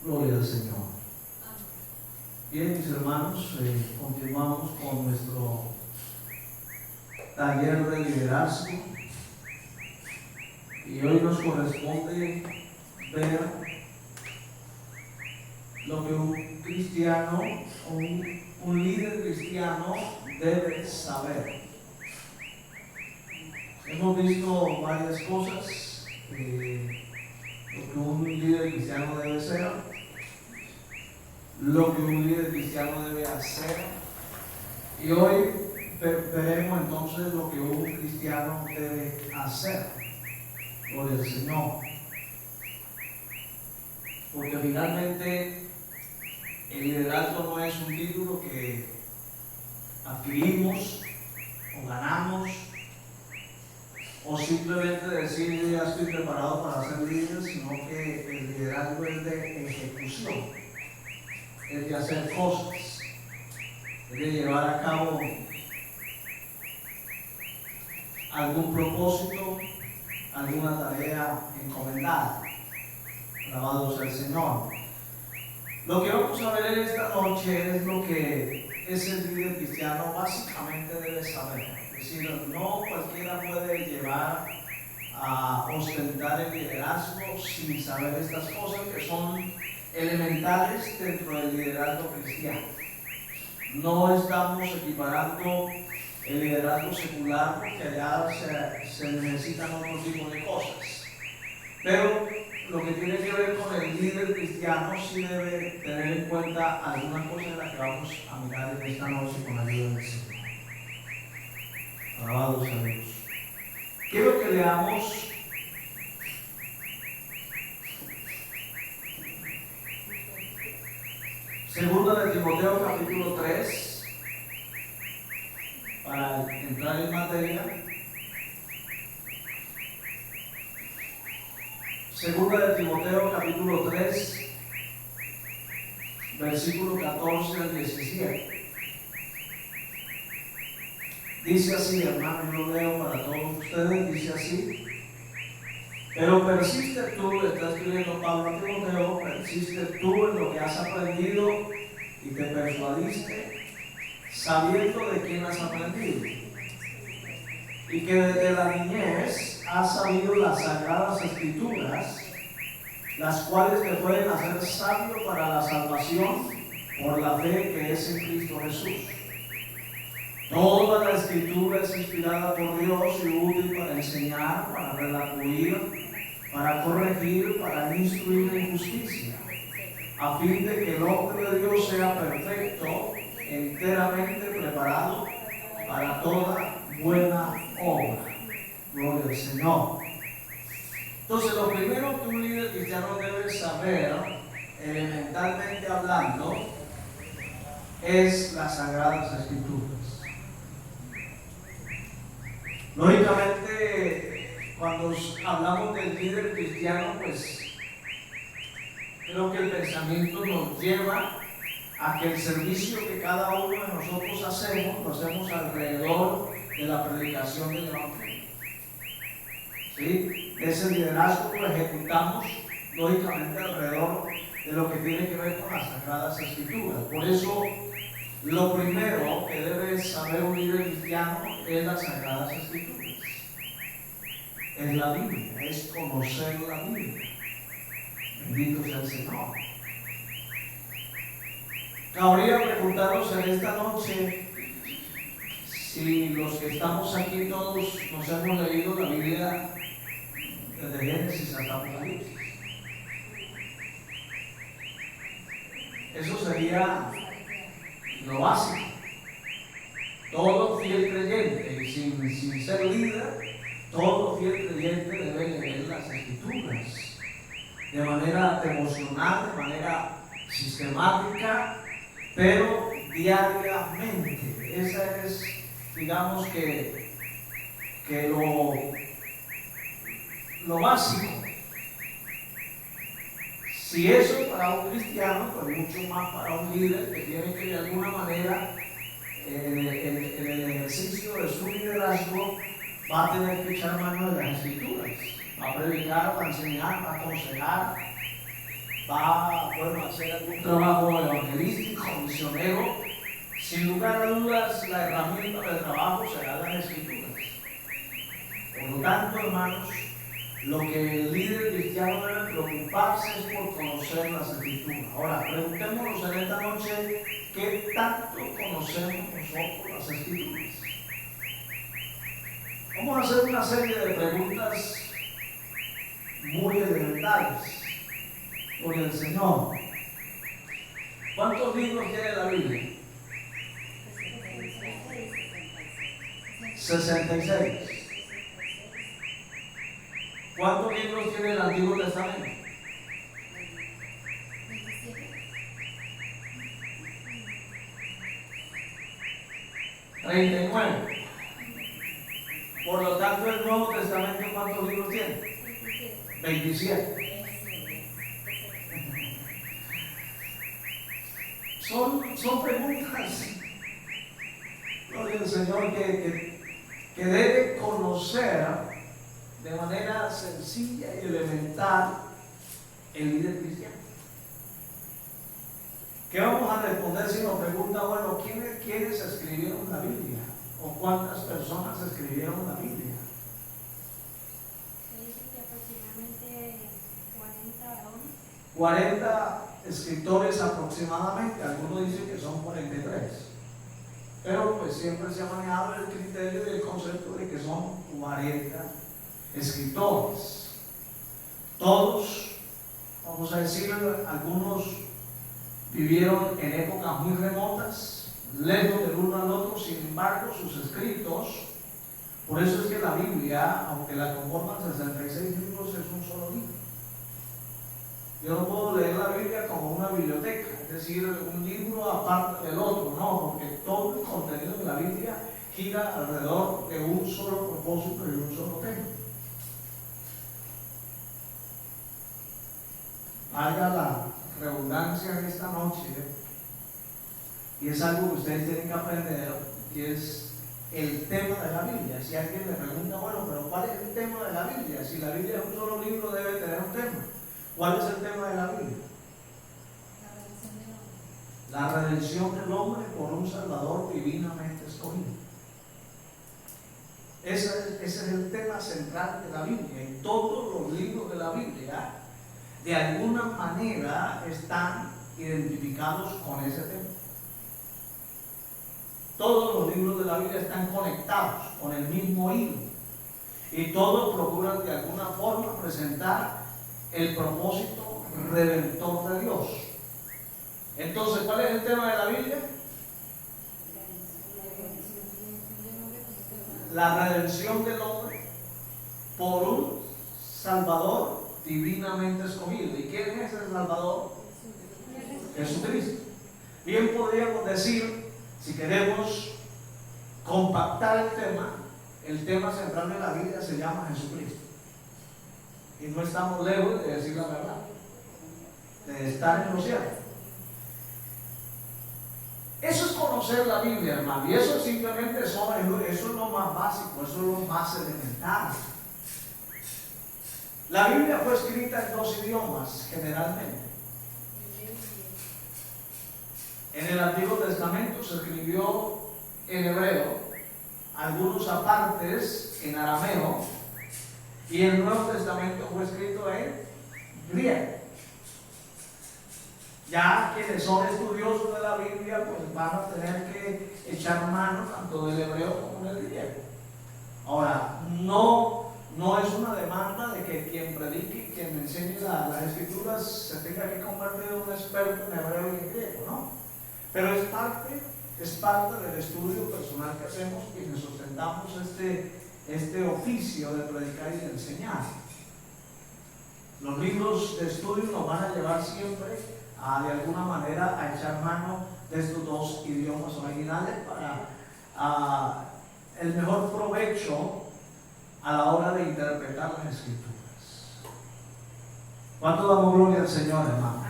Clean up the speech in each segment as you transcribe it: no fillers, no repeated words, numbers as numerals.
Gloria al Señor. Bien, mis hermanos, continuamos con nuestro taller de liderazgo y hoy nos corresponde ver lo que un cristiano, un líder cristiano debe saber. Hemos visto varias cosas, lo que un líder cristiano debe ser, lo que un líder cristiano debe hacer, y hoy veremos entonces lo que un cristiano debe hacer. Gloria al Señor. Porque finalmente el liderazgo no es un título que adquirimos o ganamos, o simplemente decir ya estoy preparado para ser líder, sino que el liderazgo es de ejecución, es de hacer cosas, es de llevar a cabo algún propósito, alguna tarea encomendada. Alabado sea el Señor. Lo que vamos a ver en esta noche es lo que ese líder cristiano básicamente debe saber. Es decir, no cualquiera puede llevar a ostentar el liderazgo sin saber estas cosas que son elementales dentro del liderazgo cristiano. No estamos equiparando el liderazgo secular porque allá se necesitan otro tipo de cosas. Pero lo que tiene que ver con el líder cristiano sí debe tener en cuenta algunas cosas de las que vamos a mirar en esta noche con la ayuda del Señor. Alabados a Dios. Quiero que leamos Segunda de Timoteo capítulo 3 para entrar en materia. Segunda de Timoteo capítulo 3 versículo 14 al 17. Dice así, hermano, yo lo leo para todos ustedes, dice así: pero persiste tú, está escribiendo Pablo a Timoteo, persiste tú en lo que has aprendido y te persuadiste, sabiendo de quién has aprendido, y que desde la niñez has sabido las sagradas escrituras, las cuales te pueden hacer sabio para la salvación por la fe que es en Cristo Jesús. Toda la escritura es inspirada por Dios y útil para enseñar, para redarguir, para corregir, para instruir en justicia, a fin de que el hombre de Dios sea perfecto, enteramente preparado para toda buena obra. Gloria al Señor. Entonces, lo primero que un líder cristiano debe saber, elementalmente hablando, es las sagradas escrituras. Lógicamente, cuando hablamos del líder cristiano, pues creo que el pensamiento nos lleva a que el servicio que cada uno de nosotros hacemos, lo hacemos alrededor de la predicación del Evangelio. ¿Sí? Ese liderazgo lo ejecutamos lógicamente alrededor de lo que tiene que ver con las Sagradas Escrituras. Por eso, lo primero que debe saber un líder cristiano es las Sagradas Escrituras. Es la Biblia, es conocer la Biblia. Bendito sea el Señor. Cabría preguntaros en esta noche si los que estamos aquí todos nos hemos leído la Biblia desde Génesis hasta Apocalipsis. Eso sería lo básico. Todo fiel creyente, y sin ser líder, todo fiel creyente debe leer las Escrituras de manera devocional, de manera sistemática, pero diariamente. Esa es, digamos que lo básico. Si eso para un cristiano, pues mucho más para un líder que tiene que de alguna manera en el ejercicio de su liderazgo va a tener que echar mano de las Escrituras, va a predicar, va a enseñar, va a aconsejar, va a hacer algún trabajo evangelístico, misionero, sin lugar a dudas la herramienta de trabajo será las Escrituras. Por lo tanto, hermanos, lo que el líder cristiano debe preocuparse es por conocer las Escrituras. Ahora, preguntémonos en esta noche, ¿qué tanto conocemos nosotros las Escrituras? Vamos a hacer una serie de preguntas muy elementales por el Señor. ¿Cuántos libros tiene la Biblia? 66. ¿Cuántos libros tiene el Antiguo Testamento? 39. Por lo tanto, el Nuevo Testamento, ¿cuántos libros tiene? 27. Son preguntas, gloria al Señor, que debe conocer de manera sencilla y elemental el líder cristiano. ¿Qué vamos a responder si nos pregunta, bueno, ¿quiénes escribieron la Biblia? ¿O cuántas personas escribieron la Biblia? Se dice que aproximadamente 40 varones. 40 escritores aproximadamente, algunos dicen que son 43. Pero pues siempre se ha manejado el criterio y el concepto de que son 40 escritores. Todos, vamos a decir, algunos vivieron en épocas muy remotas, lejos del uno al otro, sin embargo sus escritos, por eso es que la Biblia, aunque la conforman 66 libros, es un solo libro. Yo no puedo leer la Biblia como una biblioteca, es decir, un libro aparte del otro, no, porque todo el contenido de la Biblia gira alrededor de un solo propósito y un solo tema. Valga la redundancia en esta noche, y es algo que ustedes tienen que aprender, y es el tema de la Biblia. Si alguien le pregunta, bueno, pero ¿cuál es el tema de la Biblia? Si la Biblia es un solo libro, debe tener un tema. ¿Cuál es el tema de la Biblia? La redención del hombre por un Salvador divinamente escogido. Ese es el tema central de la Biblia. En todos los libros de la Biblia, de alguna manera, están identificados con ese tema. Todos los libros de la Biblia están conectados con el mismo hilo. Y todos procuran de alguna forma presentar el propósito redentor de Dios. Entonces, ¿cuál es el tema de la Biblia? La redención del hombre por un Salvador divinamente escogido. ¿Y quién es el Salvador? Jesucristo. Bien podríamos decir, si queremos compactar el tema central de la Biblia se llama Jesucristo. Y no estamos lejos de decir la verdad, de estar en los cielos. Eso es conocer la Biblia, hermano, y eso simplemente eso es lo más básico, eso es lo más elemental. La Biblia fue escrita en 2 idiomas, generalmente. En el Antiguo Testamento se escribió en hebreo, algunos apartes en arameo, y el Nuevo Testamento fue escrito en griego. Ya quienes son estudiosos de la Biblia, pues van a tener que echar mano tanto del hebreo como del griego. Ahora, no es una demanda de que quien predique y quien enseñe las escrituras se tenga que convertir en un experto en hebreo y en griego, ¿no? Pero es parte del estudio personal que hacemos quienes sustentamos este oficio de predicar y de enseñar. Los libros de estudio nos van a llevar siempre de alguna manera a echar mano de estos 2 idiomas originales para el mejor provecho a la hora de interpretar las escrituras. ¿Cuánto damos gloria al Señor, hermano?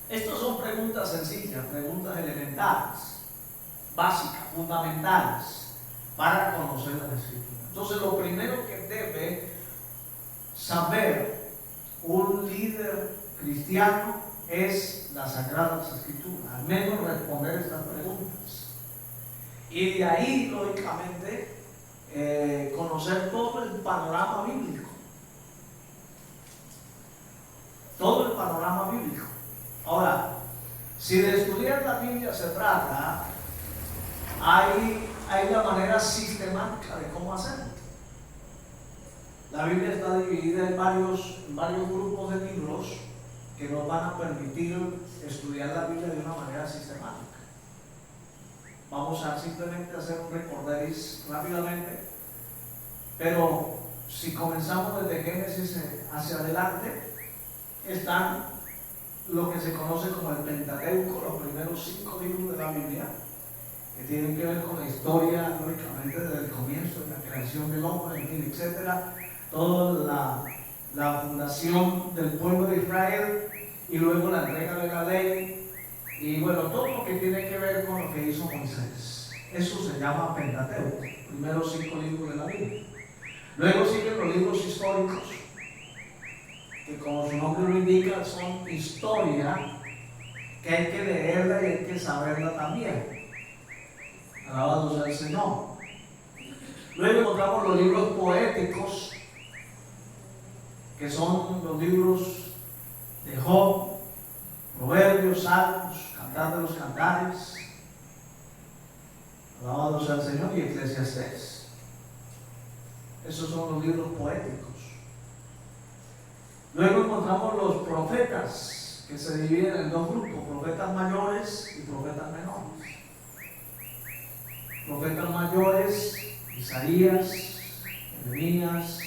Estas son preguntas sencillas, preguntas elementales, básicas, fundamentales, para conocer las escrituras. Entonces, lo primero que debe saber un líder cristiano es las Sagradas Escrituras, al menos responder estas preguntas. Y de ahí, lógicamente, conocer todo el panorama bíblico. Todo el panorama bíblico. Ahora, si de estudiar la Biblia se trata, hay la manera sistemática de cómo hacerlo. La Biblia está dividida en varios grupos de libros que nos van a permitir estudiar la Biblia de una manera sistemática. Vamos a simplemente hacer un recorderis rápidamente, pero si comenzamos desde Génesis hacia adelante, están lo que se conoce como el Pentateuco, los primeros 5 libros de la Biblia, que tienen que ver con la historia, lógicamente, desde el comienzo de la creación del hombre, etcétera, toda la fundación del pueblo de Israel y luego la entrega de la ley y bueno, todo lo que tiene que ver con lo que hizo Moisés. Eso se llama Pentateuco, primeros 5 libros de la Biblia. Luego siguen los libros históricos, que como su nombre lo indica, son historia que hay que leerla y hay que saberla también. Alabado sea el Señor. Luego encontramos los libros poéticos, que son los libros de Job, Proverbios, Salmos, Cantar de los Cantares, alabado sea el Señor, y Eclesiastés. Esos son los libros poéticos. Luego encontramos los profetas, que se dividen en 2 grupos, profetas mayores y profetas menores. Profetas mayores, Isaías, Jeremías,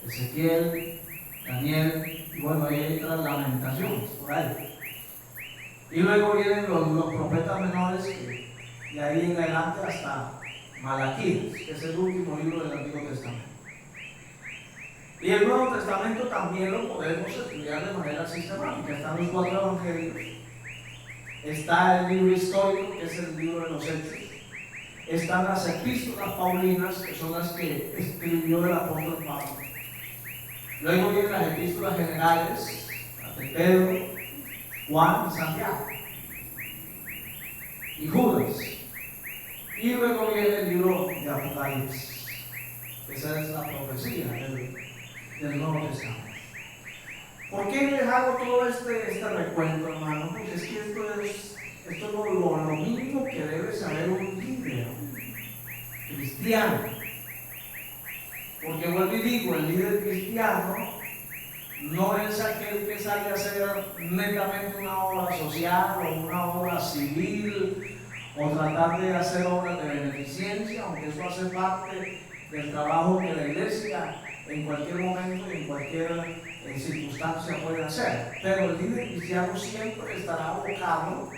Ezequiel, Daniel, y bueno, ahí entran Lamentaciones, por ahí. Y luego vienen los profetas menores, que de ahí en adelante hasta Malaquías, que es el último libro del Antiguo Testamento. Y el Nuevo Testamento también lo podemos estudiar de manera sistemática. Están los 4 evangelios, está el libro histórico, que es el libro de los Hechos, están las epístolas paulinas, que son las que escribió el apóstol Pablo. Luego vienen las epístolas generales, las de Pedro, Juan y Santiago, y Judas. Y luego viene el libro de Apocalipsis. Esa es la profecía del Nuevo Testamento. ¿Por qué les hago todo este recuento, hermano? Porque es que esto es lo mínimo que debe saber un líder cristiano. Porque vuelvo y digo, el líder cristiano no es aquel que sale a hacer netamente una obra social o una obra civil o tratar de hacer obras de beneficencia, aunque eso hace parte del trabajo que la iglesia en cualquier momento y en cualquier circunstancia puede hacer. Pero el líder cristiano siempre estará abocado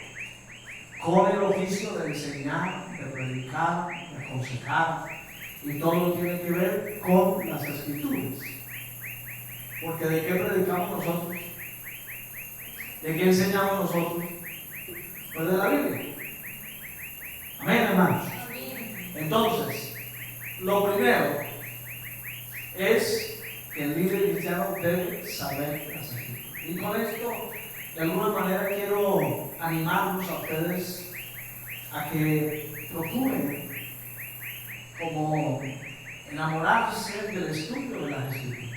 con el oficio de enseñar, de predicar, de aconsejar, y todo lo tiene que ver con las Escrituras. Porque ¿de qué predicamos nosotros? ¿De qué enseñamos nosotros? Pues de la Biblia. Amén, hermanos. Entonces, lo primero es que el líder cristiano debe saber las Escrituras. Y con esto, de alguna manera, quiero animarlos a ustedes a que procuren como enamorarse del estudio de las Escrituras.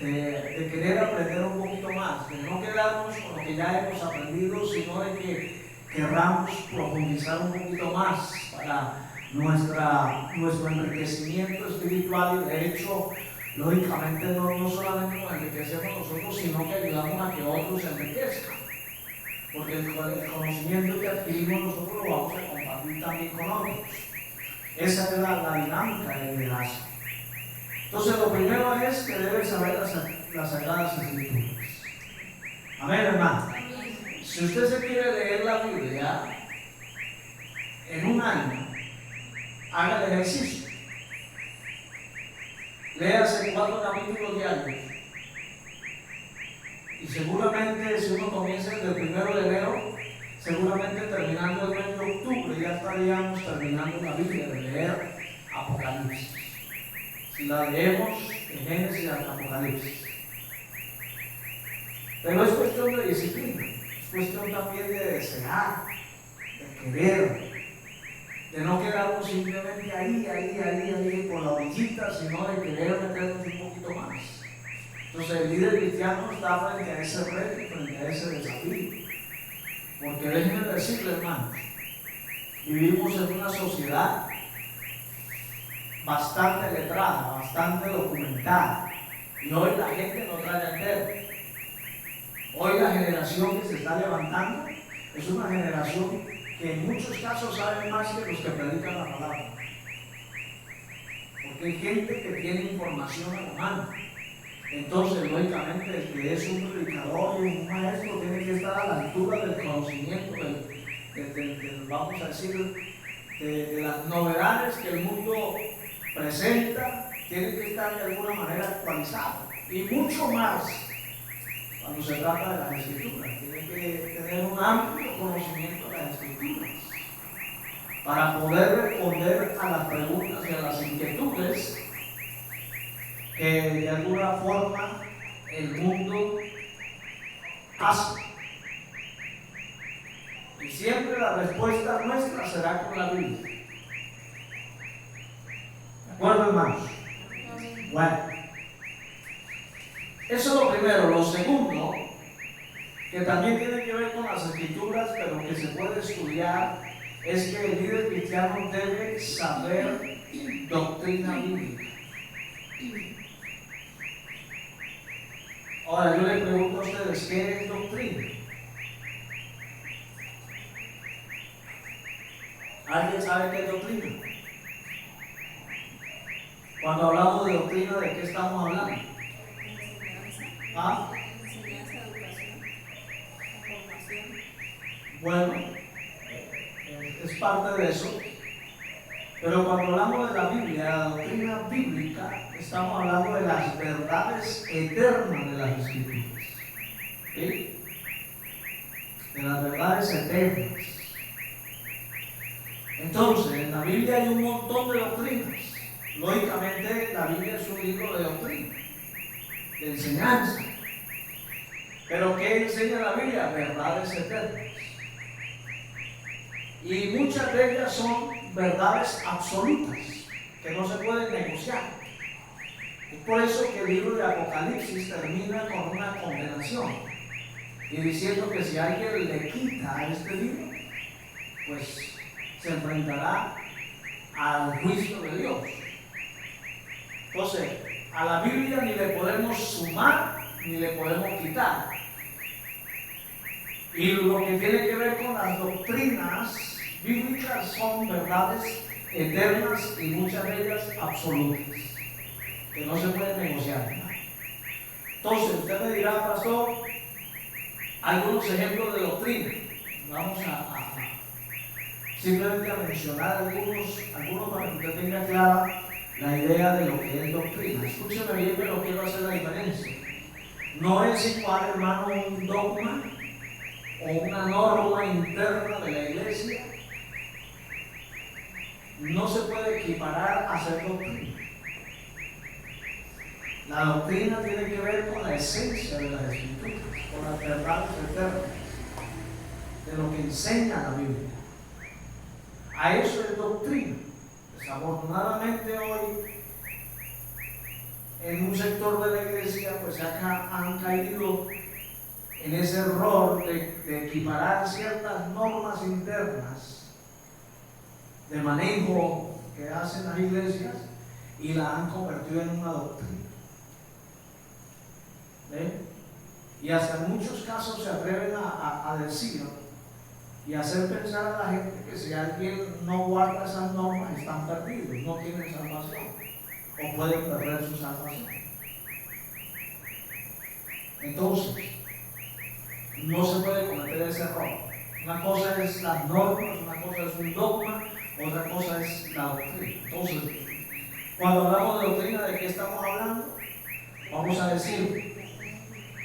De querer aprender un poquito más, de no quedarnos con lo que ya hemos aprendido, sino de que querramos profundizar un poquito más para nuestro enriquecimiento espiritual. Y de hecho, lógicamente no solamente nos enriquecemos nosotros, sino que ayudamos a que otros se enriquezcan, porque el conocimiento que adquirimos nosotros lo vamos a compartir también con otros. Esa es la dinámica del liderazgo. Entonces, lo primero es que deben saber las Sagradas Escrituras. Amén, hermano. Si usted se quiere leer la Biblia en un año, haga el ejercicio. Léase 4 capítulos diarios. Y seguramente, si uno comienza desde el 1 de enero, seguramente terminando el mes de octubre, ya estaríamos terminando la Biblia de leer Apocalipsis. si la leemos de Génesis al Apocalipsis. Pero es cuestión de disciplina, es cuestión también de desear, de querer, de no quedarnos simplemente ahí por la orillita, sino de querer meternos un poquito más. Entonces el líder cristiano está frente a ese reto, frente a ese desafío. Porque déjenme decirles, hermanos, vivimos en una sociedad bastante letrada, bastante documentada, y hoy la gente no trae a entender. Hoy la generación que se está levantando es una generación que en muchos casos sabe más que los que predican la palabra. Porque hay gente que tiene información a la mano. Entonces, lógicamente, el que es un predicador y un maestro tiene que estar a la altura del conocimiento, vamos a decir, de las novedades que el mundo presenta, tiene que estar de alguna manera actualizado. Y mucho más cuando se trata de las Escrituras. Tiene que tener un amplio conocimiento de las Escrituras para poder responder a las preguntas y a las inquietudes que de alguna forma el mundo hace. Y siempre la respuesta nuestra será con la Biblia. ¿De acuerdo, hermanos? Bueno, eso es lo primero. Lo segundo, que también tiene que ver con las Escrituras, pero que se puede estudiar, es que el líder cristiano debe saber doctrina bíblica. Ahora yo le pregunto a ustedes, ¿qué es doctrina? ¿Alguien sabe qué es doctrina? Cuando hablamos de doctrina, ¿de qué estamos hablando? ¿Ah? Enseñanza, educación, formación. Bueno, es parte de eso. Pero cuando hablamos de la Biblia, la doctrina bíblica, estamos hablando de las verdades eternas de las Escrituras. ¿Sí? De las verdades eternas. Entonces, en la Biblia hay un montón de doctrinas. Lógicamente, la Biblia es un libro de doctrina, de enseñanza. Pero ¿qué enseña la Biblia? Verdades eternas. Y muchas de ellas son verdades absolutas, que no se pueden negociar. Es por eso que el libro de Apocalipsis termina con una condenación y diciendo que si alguien le quita a este libro, pues se enfrentará al juicio de Dios. Entonces, a la Biblia ni le podemos sumar ni le podemos quitar. Y lo que tiene que ver con las doctrinas bíblicas son verdades eternas y muchas de ellas absolutas, que no se pueden negociar. Entonces, usted me dirá, pastor, algunos ejemplos de doctrina. Vamos a simplemente a mencionar algunos para que usted tenga clara la idea de lo que es doctrina. Escúcheme bien, pero quiero hacer la diferencia. No es igual, hermano, un dogma o una norma interna de la iglesia. No se puede equiparar a ser doctrina. La doctrina tiene que ver con la esencia de las Escrituras, con las verdades eternas, de lo que enseña la Biblia. A eso es doctrina. Desafortunadamente hoy, en un sector de la iglesia, pues han caído en ese error de equiparar ciertas normas internas de manejo que hacen las iglesias y la han convertido en una doctrina. ¿Ven? Y hasta en muchos casos se atreven a decir y hacer pensar a la gente que si alguien no guarda esas normas están perdidos, no tienen salvación o pueden perder su salvación. Entonces, no se puede cometer ese error. Una cosa es las normas, una cosa es un dogma, otra cosa es la doctrina. Entonces, cuando hablamos de doctrina, ¿de qué estamos hablando? Vamos a decir,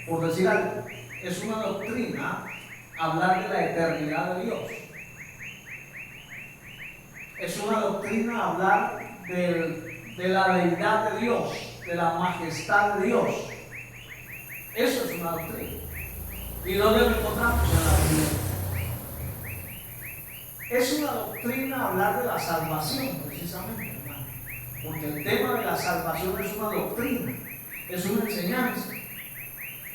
por decir algo, es una doctrina hablar de la eternidad de Dios. Es una doctrina hablar de la deidad de Dios, de la majestad de Dios. Eso es una doctrina. ¿Y dónde lo encontramos? En la Biblia. Es una doctrina hablar de la salvación, precisamente, hermano. Porque el tema de la salvación es una doctrina, es una enseñanza,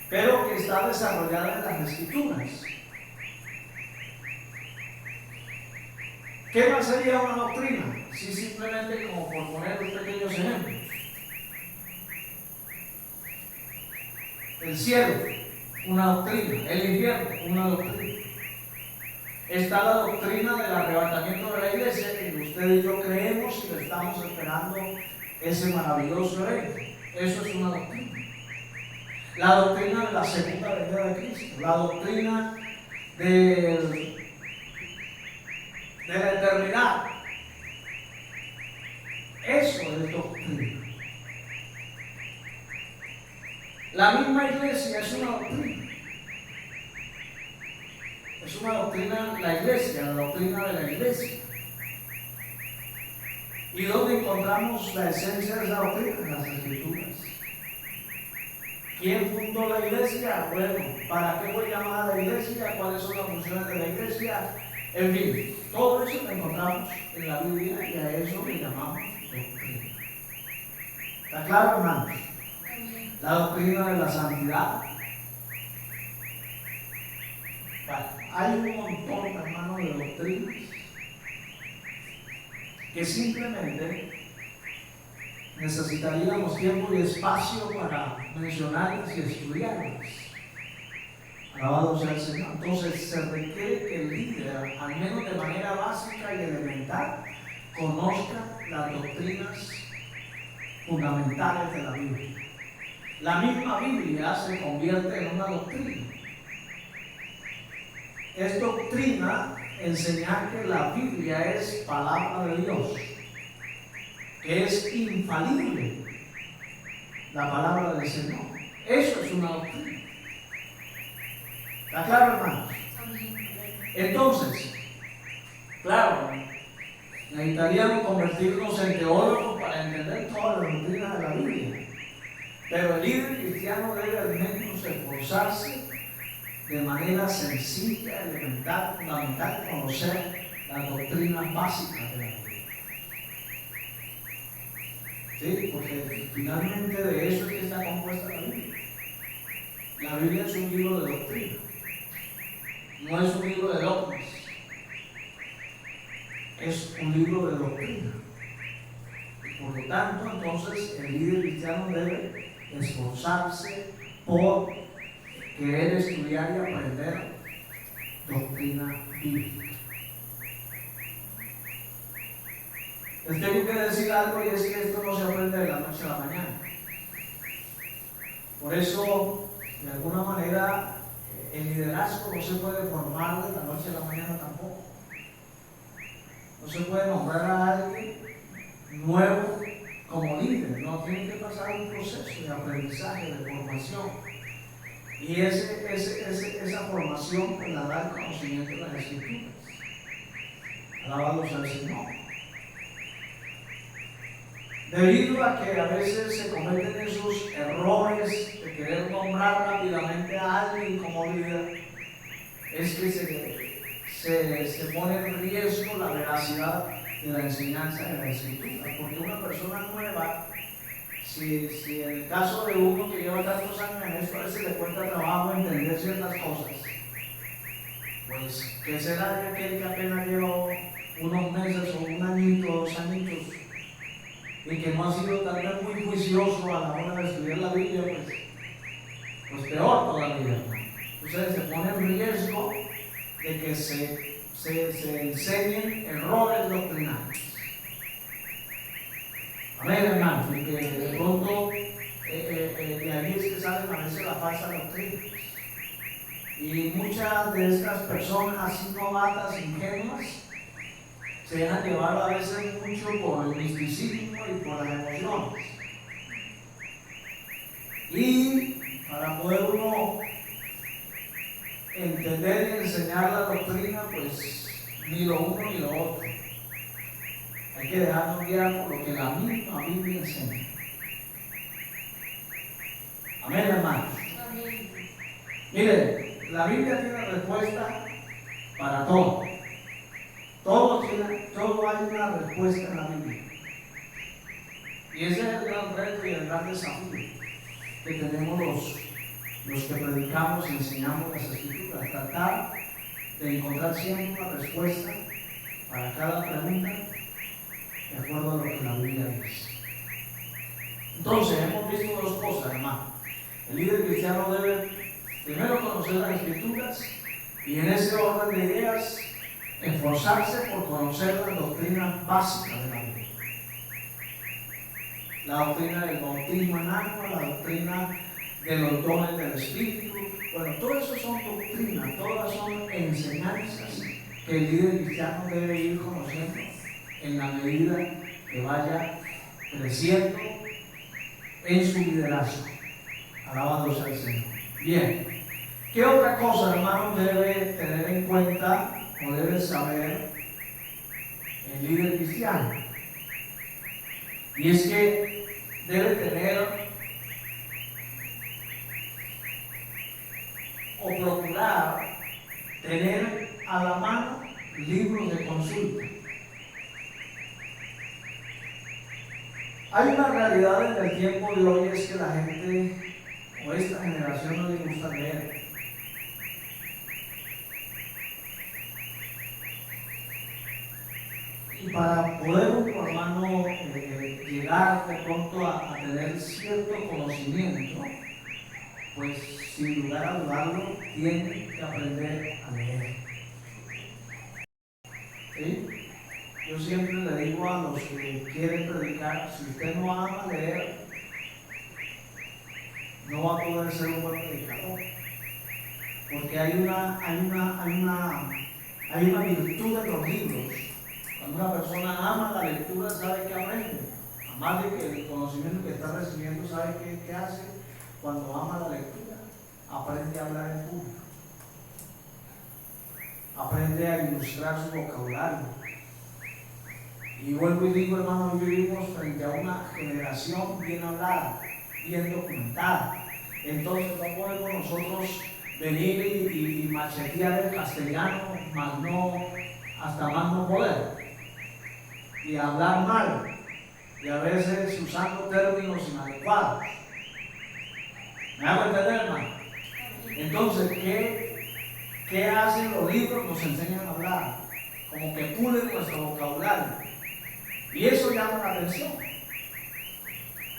pero que está desarrollada en las Escrituras. ¿Qué más sería una doctrina? Sí, simplemente como por poner unos pequeños ejemplos. El cielo, una doctrina. El infierno, una doctrina. Está la doctrina del arrebatamiento de la iglesia, que usted y yo creemos y estamos esperando ese maravilloso evento. Eso es una doctrina. La doctrina de la segunda venida de Cristo, la doctrina de la eternidad. Eso es doctrina. La misma iglesia es una doctrina. Es una doctrina la iglesia, la doctrina de la iglesia. ¿Y dónde encontramos la esencia de esa doctrina? En las Escrituras. ¿Quién fundó la iglesia? Bueno, ¿para qué fue llamada la iglesia? ¿Cuáles son las funciones de la iglesia? En fin, todo eso lo encontramos en la Biblia y a eso le llamamos doctrina. ¿Está claro, hermanos? La doctrina de la santidad. Vale, hay un montón, hermanos, de doctrinas que simplemente necesitaríamos tiempo y espacio para mencionarlas y estudiarlas. Alabado sea el Señor. Entonces se requiere que el líder, al menos de manera básica y elemental, conozca las doctrinas fundamentales de la Biblia. La misma Biblia se convierte en una doctrina. Es doctrina enseñar que la Biblia es palabra de Dios, que es infalible la palabra del Señor. Eso es una doctrina. ¿Está claro, hermanos? Entonces, claro, necesitaríamos convertirnos en teólogos para entender todas las doctrinas de la Biblia. Pero el líder cristiano debe al menos esforzarse de manera sencilla, elemental, fundamental, conocer las doctrinas básicas de la Biblia. ¿Sí? Porque finalmente de eso es que está compuesta la Biblia. La Biblia es un libro de doctrina, no es un libro de dogmas, es un libro de doctrina. Por lo tanto, entonces, el líder cristiano debe esforzarse por querer estudiar y aprender doctrina bíblica. Les tengo que decir algo, y es que esto no se aprende de la noche a la mañana. Por eso, de alguna manera, el liderazgo no se puede formar de la noche a la mañana tampoco. No se puede nombrar a alguien nuevo como líder, no, tiene que pasar un proceso de aprendizaje, de formación. Y esa formación pues, la da el conocimiento de las Escrituras. Alabado sea el Señor. Debido a que a veces se cometen esos errores de querer nombrar rápidamente a alguien como líder, es que se pone en riesgo la veracidad de la enseñanza de la Escritura. Porque una persona nueva, si en el caso de uno que lleva tantos años en esto, a veces le cuesta trabajo entender ciertas cosas, pues, ¿qué será de aquel que apenas lleva unos meses o un añito, 2 añitos, y que no ha sido tal vez muy juicioso a la hora de estudiar la Biblia? Pues peor todavía. Ustedes se ponen en riesgo de que se enseñen errores doctrinales. Amén, hermanos, porque de pronto de ahí es que salen a veces las falsas doctrinas. Y muchas de estas personas así novatas, ingenuas, se dejan llevar a veces mucho por el misticismo y por las emociones. Y para poder uno entender y enseñar la doctrina, pues ni lo uno ni lo otro. Hay que dejarnos guiar por lo que la misma Biblia enseña. Amén, hermanos. Amén. Mire, la Biblia tiene respuesta para todo. Todo hay una respuesta en la Biblia. Y ese es el gran reto y el gran desafío que tenemos los que predicamos y enseñamos las Escrituras. Tratar de encontrar siempre una respuesta para cada pregunta de acuerdo a lo que la Biblia dice. Entonces, hemos visto dos cosas, hermano. El líder cristiano debe primero conocer las Escrituras y en ese orden de ideas esforzarse por conocer las doctrinas básicas de la Biblia. La doctrina del bautismo en agua, la doctrina de los dones del Espíritu. Bueno, todo eso son doctrinas, todas son enseñanzas que el líder cristiano debe ir conociendo en la medida que vaya creciendo en su liderazgo. Alabado sea el Señor. Bien, ¿qué otra cosa, hermanos, debe tener en cuenta o debe saber el líder cristiano? Y es que debe tener o procurar tener a la mano libros de consulta. Hay una realidad en el tiempo de hoy, es que la gente o esta generación no le gusta leer. Y para poder un hermano llegar de pronto a tener cierto conocimiento, pues sin lugar a dudarlo, tiene que aprender a leer. ¿Sí? Yo siempre le digo a los que quieren predicar, si usted no ama leer, no va a poder ser un buen predicador. Porque hay una virtud en los libros. Cuando una persona ama la lectura, sabe que aprende. Además de que el conocimiento que está recibiendo, sabe qué hace cuando ama la lectura. Aprende a hablar en público. Aprende a ilustrar su vocabulario. Y vuelvo y digo, hermano, hoy vivimos frente a una generación bien hablada, bien documentada. Entonces no podemos nosotros venir y machetear el castellano, hasta más no poder. Y hablar mal, y a veces usando términos inadecuados. ¿Me hago entender, hermano? Entonces, ¿qué hacen los libros? Nos enseñan a hablar, como que pulen nuestro vocabulario. Y eso llama la atención.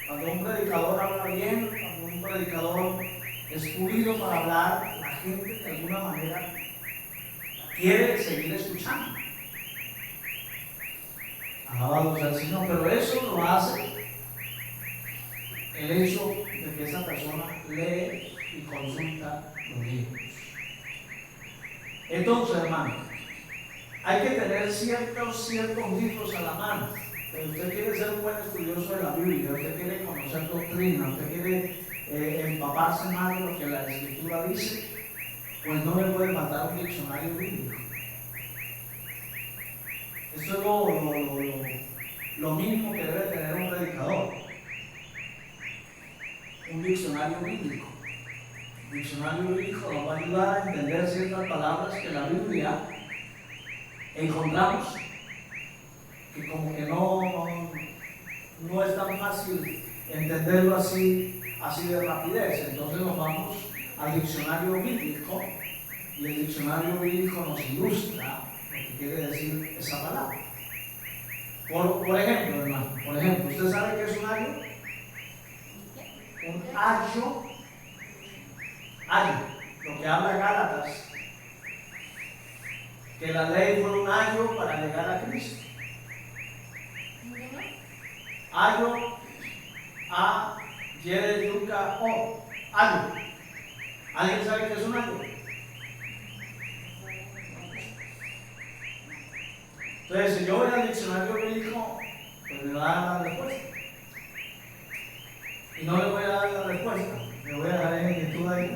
Cuando un predicador habla bien, cuando un predicador es pulido para hablar, la gente de alguna manera quiere seguir escuchando. Alabado sea el Señor, pero eso lo hace el hecho de que esa persona lee y consulta los libros. Entonces, hermano, hay que tener ciertos libros a la mano. Pero usted quiere ser un buen estudioso de la Biblia, usted quiere conocer doctrina, usted quiere empaparse más de lo que la Escritura dice, pues no le puede mandar un diccionario bíblico. Eso es lo mismo que debe tener un predicador. Un diccionario bíblico. El diccionario bíblico nos va a ayudar a entender ciertas palabras que en la Biblia encontramos que como que no es tan fácil entenderlo así de rapidez. Entonces nos vamos al diccionario bíblico y el diccionario bíblico nos ilustra lo que quiere decir esa palabra. Por ejemplo, hermano, ¿usted sabe qué es un ayo? Un ayo, lo que habla Gálatas, que la ley fue un ayo para llegar a Cristo. Ayo, a, yere, yuca, o, ayo. ¿Alguien sabe qué es un ayo? Entonces, si yo voy al diccionario bíblico, pues me va a dar la respuesta. Y no le voy a dar la respuesta, le voy a dar en inquietud ahí.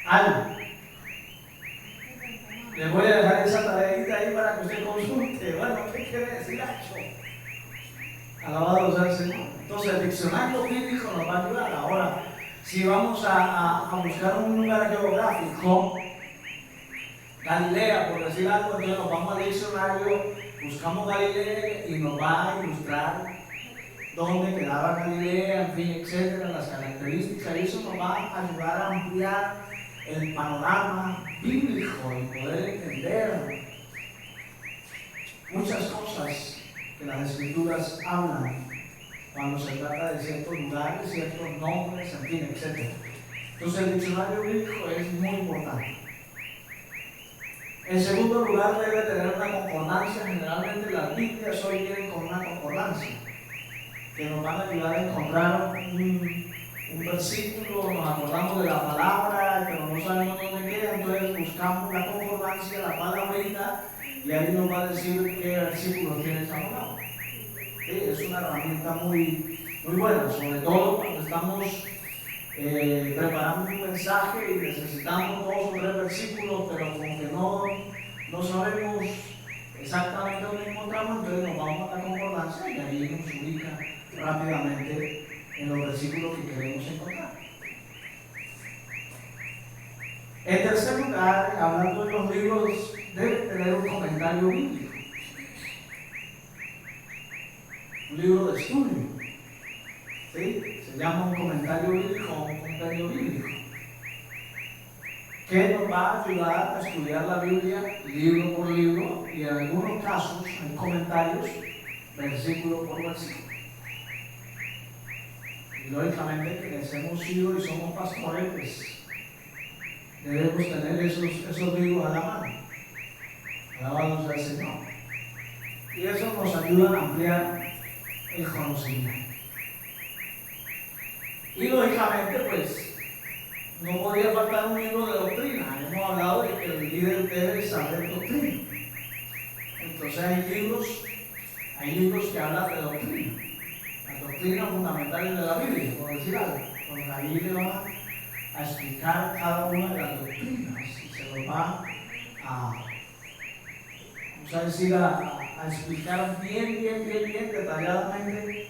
Ayo. Les voy a dejar esa tareita ahí para que usted consulte. Bueno, ¿qué quiere decir eso? Alabado sea el Señor. Entonces el diccionario bíblico nos va a ayudar. Ahora, si vamos a buscar un lugar geográfico, Galilea, por decir algo, entonces nos vamos al diccionario, buscamos Galilea y nos va a ilustrar dónde quedaba Galilea, en fin, etcétera, las características, y eso nos va a ayudar a ampliar el panorama bíblico y poder entender muchas cosas que las Escrituras hablan cuando se trata de ciertos lugares, ciertos nombres, en fin, etcétera. Entonces el diccionario bíblico es muy importante. En segundo lugar, debe tener una concordancia. Generalmente las Biblias hoy vienen con una concordancia que nos van a ayudar a encontrar un versículo, nos acordamos de la palabra, pero no sabemos dónde queda, entonces buscamos la concordancia, la palabrita, y ahí nos va a decir qué versículo tiene enamorado. ¿Sí? Es una herramienta muy buena, sobre todo cuando estamos preparando un mensaje y necesitamos 2 o 3 versículos, pero como que no sabemos exactamente dónde encontramos, entonces nos vamos a la concordancia y ahí nos ubica rápidamente en los versículos que queremos encontrar. En tercer lugar, hablando de los libros, debe tener un comentario bíblico, un libro de estudio. ¿Sí? Se llama un comentario bíblico o un comentario bíblico, que nos va a ayudar a estudiar la Biblia libro por libro y en algunos casos hay comentarios versículo por versículo. Y lógicamente quienes hemos sido y somos pastores, pues debemos tener esos libros a la mano. Alabado sea el Señor. Y eso nos ayuda a ampliar el conocimiento. Y lógicamente, pues, no podía faltar un libro de doctrina. Hemos hablado de que el líder debe saber doctrina. Entonces hay libros que hablan de doctrina. Las doctrinas fundamentales de la Biblia, por decir algo. Pues ahí le va a explicar cada una de las doctrinas y se los va a explicar bien detalladamente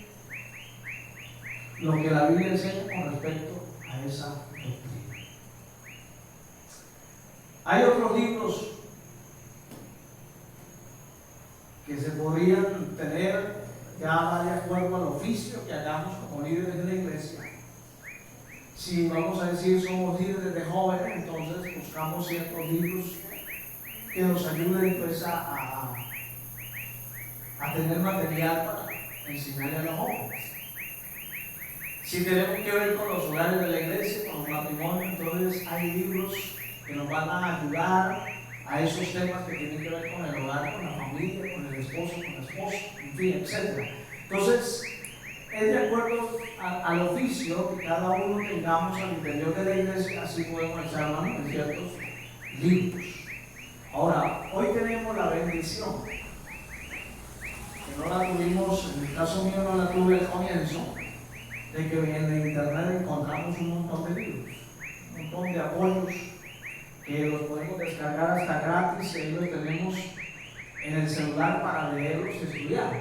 lo que la Biblia enseña con respecto a esa doctrina. Hay otros libros que se podrían tener, ya va de acuerdo al oficio que hagamos como líderes de la iglesia. Si vamos a decir somos líderes de jóvenes, entonces buscamos ciertos libros que nos ayuden pues, a tener material para enseñarle a los jóvenes. Si tenemos que ver con los hogares de la iglesia, con los matrimonios, entonces hay libros que nos van a ayudar a esos temas que tienen que ver con el hogar, con la familia, con el esposo, con la esposa, en fin, etc. Entonces, es de acuerdo al oficio que cada uno tengamos al interior de la iglesia, así podemos echar mano en ciertos libros. Ahora, hoy tenemos la bendición, que no la tuvimos, en el caso mío no la tuve al comienzo, de que en el internet encontramos un montón de libros, un montón de apoyos que los podemos descargar hasta gratis y ahí los tenemos en el celular para leerlos y estudiar.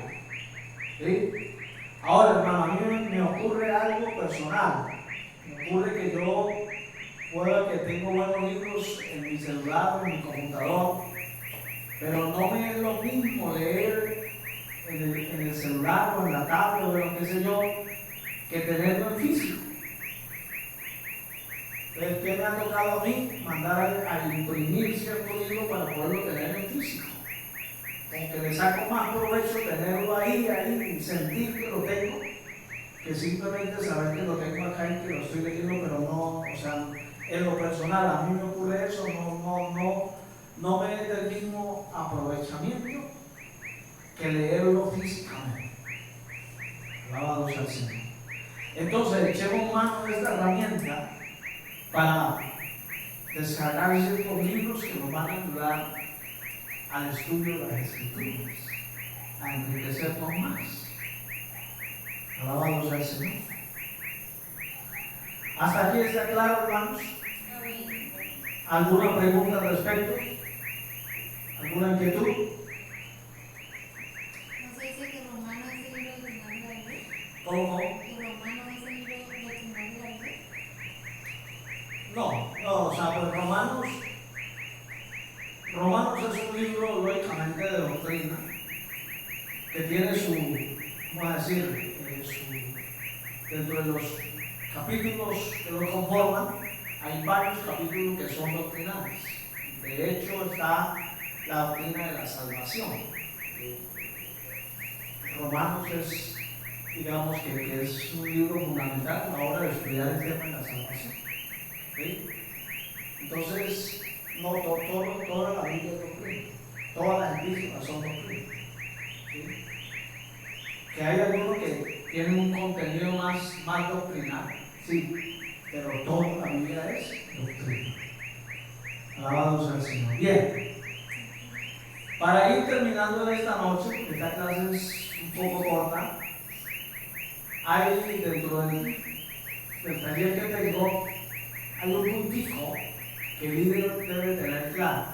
¿Sí? Ahora, hermano, a mí me ocurre algo personal. Me ocurre que yo puedo que tengo buenos libros en mi celular o en mi computador, pero no me es lo mismo leer en el celular o en la tablet o en lo que sé yo, que tenerlo en físico. Entonces, ¿qué me ha tocado a mí? Mandar a imprimir cierto libro para poderlo tener en físico. Aunque le saco más provecho tenerlo ahí y sentir que lo tengo, que simplemente saber que lo tengo acá y que lo estoy leyendo, pero no, o sea, en lo personal a mí me ocurre eso, no me es del mismo aprovechamiento que leerlo físicamente. Alabado sea el Señor. Entonces, echemos mano de esta herramienta para descargar ciertos libros que nos van a ayudar al estudio de las Escrituras, a enriquecernos más. Alabado sea el Señor. ¿Hasta aquí está claro, hermanos? ¿Alguna pregunta al respecto? ¿Alguna inquietud? ¿Cómo? ¿Y Romanos es el libro doctrinal de la Biblia? No, o sea, pues Romanos es un libro, lógicamente, de doctrina, que tiene su, ¿cómo decir? Dentro de los capítulos que lo conforman, hay varios capítulos que son doctrinales. De hecho, está la doctrina de la salvación. Romanos es, digamos, que es un libro fundamental a la hora de estudiar el tema de la salvación. ¿Sí? Entonces, no, toda la Biblia es doctrina, todas las epístolas son doctrina. ¿Sí? Que hay algunos que tienen un contenido más doctrinal, sí, pero toda la Biblia es doctrina. Alabado sea el Señor. Bien, para ir terminando esta noche, porque esta clase es un poco corta, hay dentro del taller que tengo, hay un puntico que el líder debe tener claro,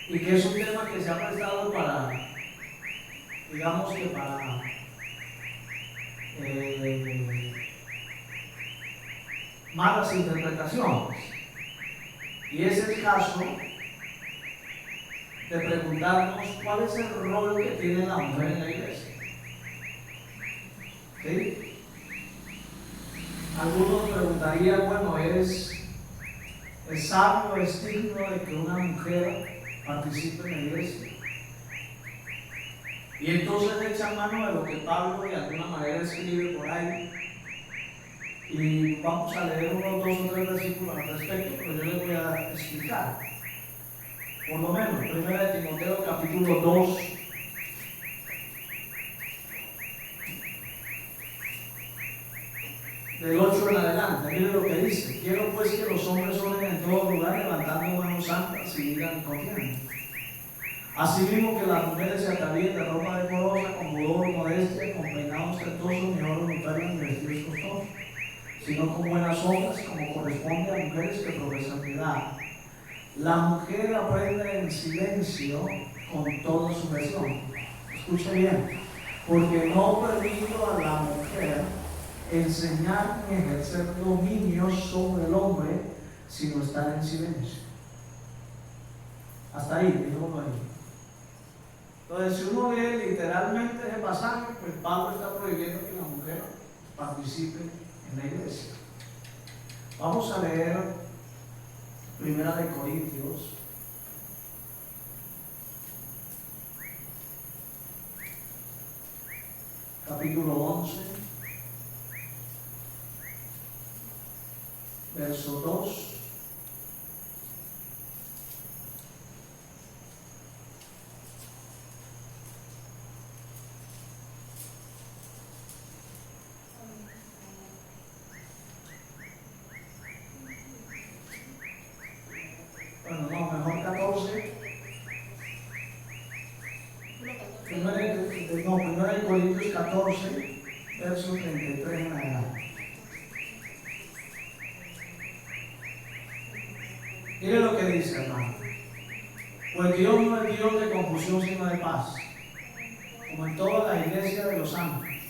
y que es un tema que se ha prestado para, digamos que para malas interpretaciones, y es el caso de preguntarnos cuál es el rol que tiene la mujer en la iglesia. ¿Sí? Algunos preguntarían, bueno, ¿es sabio, es digno de que una mujer participe en la iglesia? Y entonces echan mano de lo que Pablo de alguna manera escribe por ahí, y vamos a leer unos 2 o 3 versículos al respecto, pero yo les voy a explicar. Por lo menos, 1 de Timoteo capítulo 2, del 8 en adelante. Mire lo que dice: quiero pues que los hombres oren en todo lugar, levantando manos santas y digan contienda. Asimismo que las mujeres se atavíen de ropa decorosa, con pudor, modestia, con peinados ostentosos, ni oro, ni perlas, ni vestidos costosos, sino con buenas obras, como corresponde a mujeres que profesan piedad. La mujer aprende en silencio con toda sujeción. Escuche bien, porque no permito a la mujer enseñar ni ejercer dominio sobre el hombre, sino estar en silencio. Hasta ahí, dijo ahí. Entonces, si uno lee literalmente ese pasaje, pues Pablo está prohibiendo que la mujer participe en la iglesia. Vamos a leer 1 Corintios capítulo 11, verso 2. Bueno, no, mejor 14. Primero de Corintios 14, verso 33 en adelante. Mire lo que dice, hermano. Pues Dios no es Dios de confusión, sino de paz, como en toda la iglesia de los ángeles.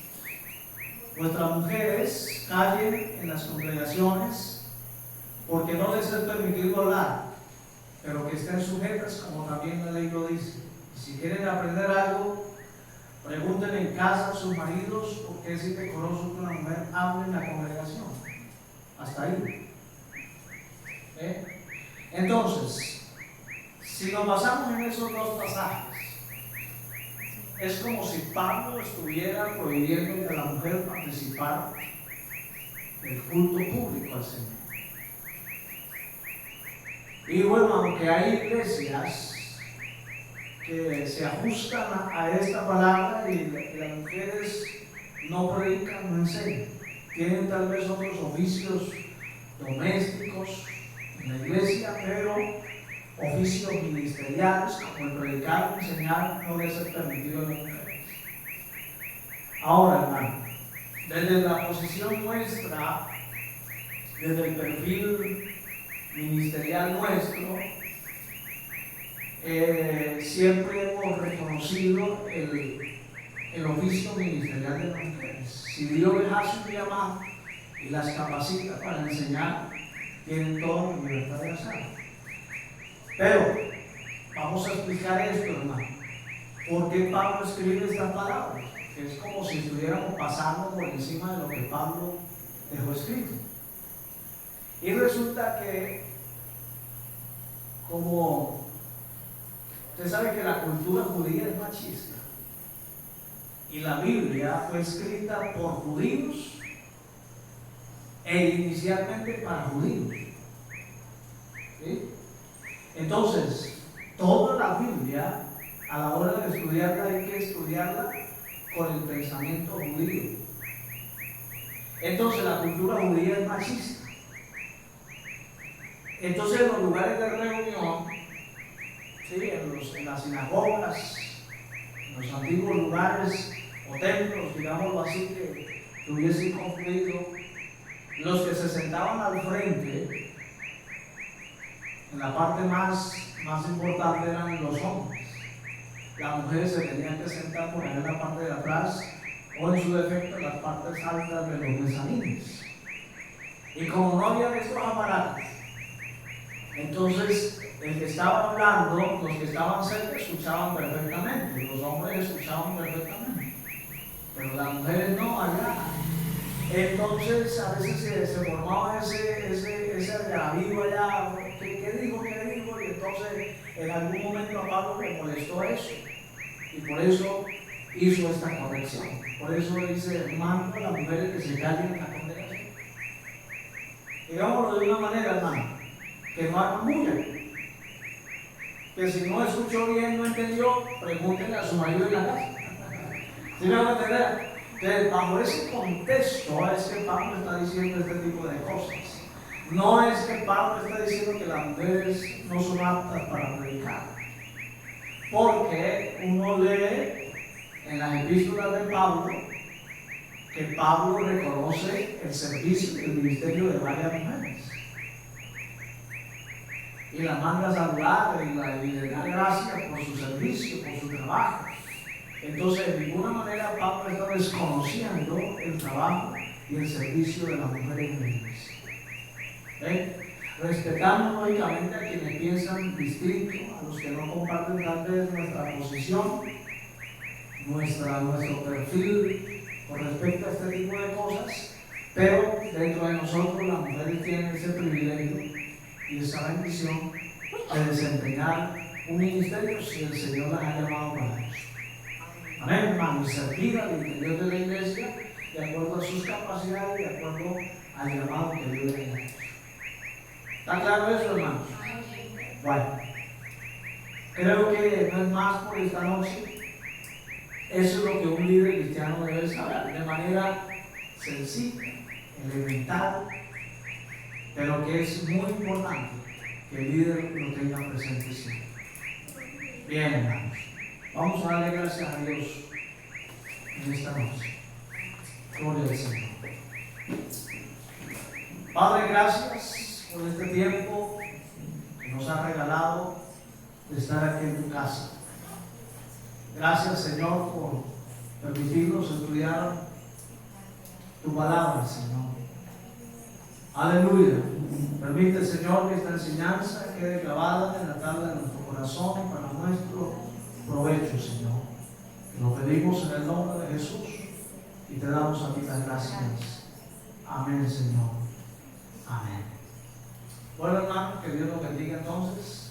Vuestras mujeres callen en las congregaciones, porque no les es permitido hablar, pero que estén sujetas, como también la ley lo dice. Y si quieren aprender algo, pregunten en casa a sus maridos, porque es indecoroso que una mujer hable en la congregación. Hasta ahí. Entonces, si nos basamos en esos 2 pasajes, es como si Pablo estuviera prohibiendo que la mujer participara del culto público al Señor. Y bueno, aunque hay iglesias que se ajustan a esta palabra y las mujeres no predican, no enseñan, tienen tal vez otros oficios domésticos en la iglesia, pero oficios ministeriales como el predicar, enseñar, no debe ser permitido en las mujeres. Ahora, hermano, desde la posición nuestra, desde el perfil ministerial nuestro, siempre hemos reconocido el el oficio ministerial de las mujeres. Si Dios les hace un llamado y las capacita para enseñar, tienen toda la libertad de hacerlo. Pero vamos a explicar esto, hermano. ¿Por qué Pablo escribe estas palabras? Que es como si estuviéramos pasando por encima de lo que Pablo dejó escrito. Y resulta que, como usted sabe que la cultura judía es machista, y la Biblia fue escrita por judíos e inicialmente para judíos. ¿Sí? Entonces, toda la Biblia, a la hora de estudiarla, hay que estudiarla con el pensamiento judío. Entonces, la cultura judía es machista. Entonces, en los lugares de reunión, ¿sí? en las sinagogas, en los antiguos lugares o templos, digámoslo así, que hubiesen construido, los que se sentaban al frente, en la parte más importante, eran los hombres. Las mujeres se tenían que sentar por ahí en la parte de atrás, o en su defecto en las partes altas de los mezanines. Y como no había estos aparatos, entonces el que estaba hablando, los que estaban cerca escuchaban perfectamente, los hombres escuchaban perfectamente, pero las mujeres no, allá. Entonces a veces se formaba ese algarabío allá, ¿qué dijo? Y entonces en algún momento a Pablo le molestó eso, y por eso hizo esta corrección. Por eso dice, mando a las mujeres que se callen en la congregación. Digámoslo de una manera, hermano, que no hagan bulla. Que si no escuchó bien, no entendió, pregúntenle a su marido en la casa. ¿Sí me van a entender? Entonces, bajo ese contexto es que Pablo está diciendo este tipo de cosas. No es que Pablo está diciendo que las mujeres no son aptas para predicar. Porque uno lee en las epístolas de Pablo que Pablo reconoce el servicio y el ministerio de varias mujeres. Y las manda a saludar y le da gracias por su servicio, por su trabajo. Entonces, de ninguna manera Pablo está desconociendo el trabajo y el servicio de las mujeres en la iglesia. Respetando lógicamente a quienes piensan distinto, a los que no comparten tal vez nuestra posición, nuestro perfil con respecto a este tipo de cosas, pero dentro de nosotros las mujeres tienen ese privilegio y esa bendición de desempeñar un ministerio si el Señor las ha llamado para eso. Amén, hermano, y servir al interior de la iglesia de acuerdo a sus capacidades, de acuerdo al llamado que Dios le ha hecho. ¿Está claro eso, hermanos? Bueno, creo que no es más por esta noche. Eso es lo que un líder cristiano debe saber de manera sencilla, elemental, pero que es muy importante que el líder lo tenga presente siempre. Bien, hermanos, vamos a darle gracias a Dios en esta noche. Gloria al Señor. Padre, gracias por este tiempo que nos ha regalado de estar aquí en tu casa. Gracias, Señor, por permitirnos estudiar tu palabra, Señor. Aleluya. Permite, Señor, que esta enseñanza quede clavada en la tabla de nuestro corazón y para nuestro provecho, Señor. Te lo pedimos en el nombre de Jesús y te damos a ti las gracias. Amén, Señor. Amén. Bueno, hermano, que Dios nos bendiga entonces.